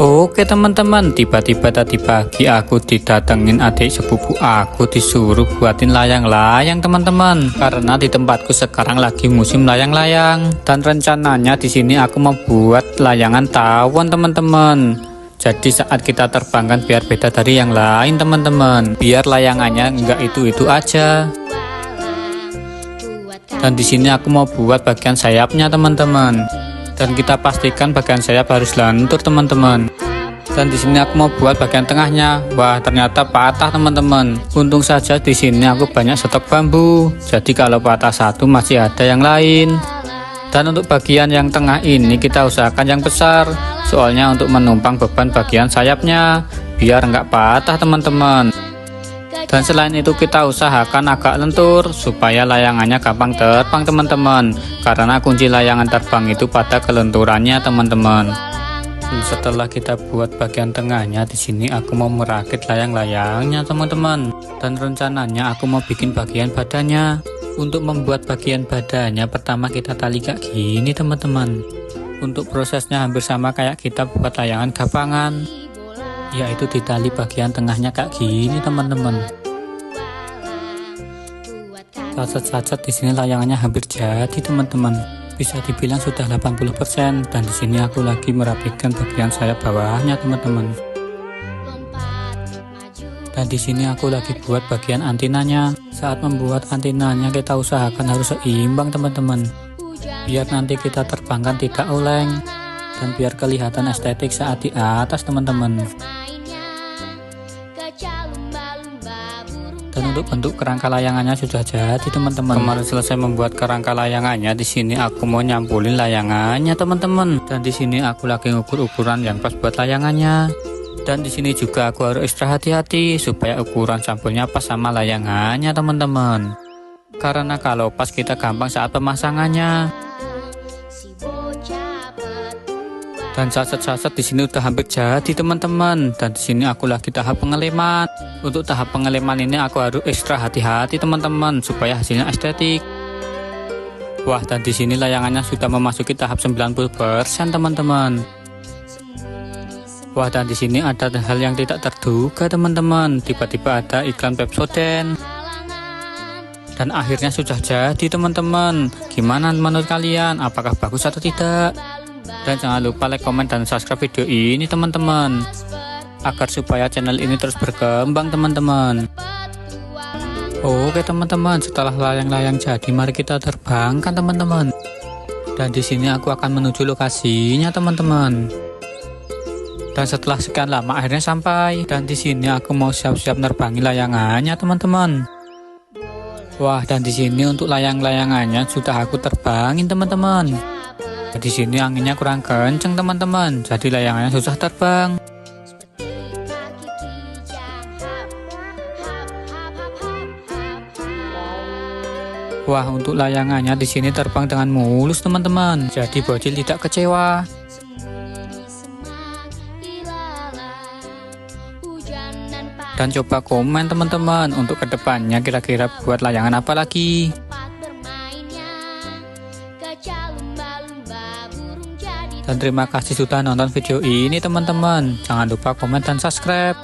Oke teman-teman, tiba-tiba tadi pagi aku didatengin adik sepupu aku, disuruh buatin layang-layang teman-teman. Karena di tempatku sekarang lagi musim layang-layang, dan rencananya di sini aku mau buat layangan tawon teman-teman. Jadi saat kita terbangkan biar beda dari yang lain teman-teman, biar layangannya enggak itu-itu aja. Dan di sini aku mau buat bagian sayapnya teman-teman. Dan kita pastikan bagian sayap harus lentur teman-teman. Dan di sini aku mau buat bagian tengahnya. Wah, ternyata patah teman-teman. Untung saja di sini aku banyak stok bambu. Jadi kalau patah satu masih ada yang lain. Dan untuk bagian yang tengah ini kita usahakan yang besar. Soalnya untuk menumpang beban bagian sayapnya biar nggak patah teman-teman. Dan selain itu kita usahakan agak lentur supaya layangannya gampang terbang teman-teman. Karena kunci layangan terbang itu pada kelenturannya teman-teman. Setelah kita buat bagian tengahnya, di sini aku mau merakit layang-layangnya teman-teman. Dan rencananya aku mau bikin bagian badannya. Untuk membuat bagian badannya pertama kita tali kayak gini teman-teman. Untuk prosesnya hampir sama kayak kita buat layangan gapangan, yaitu ditali bagian tengahnya kayak gini teman-teman. Cacat-cacat di sini layangannya hampir jadi teman-teman. Bisa dibilang sudah 80%. Dan di sini aku lagi merapikan bagian sayap bawahnya teman-teman. Dan di sini aku lagi buat bagian antinanya. Saat membuat antinanya kita usahakan harus seimbang teman-teman. Biar nanti kita terbangkan tidak oleng. Dan biar kelihatan estetik saat di atas teman-teman. Dan untuk bentuk kerangka layangannya sudah jadi teman-teman. Kemarin selesai membuat kerangka layangannya, di sini aku mau nyampulin layangannya teman-teman. Dan di sini aku lagi ngukur ukuran yang pas buat layangannya. Dan di sini juga aku harus ekstra hati-hati supaya ukuran sampulnya pas sama layangannya teman-teman. Karena kalau pas kita gampang saat pemasangannya. Dan cacat-cacat di sini udah hampir jadi teman-teman. Dan di sini aku lagi tahap pengeleman. Untuk tahap pengeleman ini aku harus ekstra hati-hati teman-teman supaya hasilnya estetik. Wah, dan di sini layangannya sudah memasuki tahap 90% teman-teman. Wah, dan di sini ada hal yang tidak terduga teman-teman. Tiba-tiba ada iklan Pepsodent. Dan akhirnya sudah jadi teman-teman. Gimana menurut kalian? Apakah bagus atau tidak? Dan jangan lupa like, komen, dan subscribe video ini teman-teman, agar supaya channel ini terus berkembang teman-teman. Oke teman-teman, setelah layang-layang jadi, mari kita terbangkan teman-teman. Dan di sini aku akan menuju lokasinya teman-teman. Dan setelah sekian lama akhirnya sampai. Dan di sini aku mau siap-siap nerbangi layangannya teman-teman. Wah, dan di sini untuk layang-layangannya sudah aku terbangin teman-teman. Di sini anginnya kurang kenceng teman-teman, jadi layangannya susah terbang. Wah, untuk layangannya di sini terbang dengan mulus teman-teman, jadi bocil tidak kecewa. Dan coba komen teman-teman untuk kedepannya kira-kira buat layangan apa lagi. Dan terima kasih sudah nonton video ini teman-teman. Jangan lupa komen dan subscribe.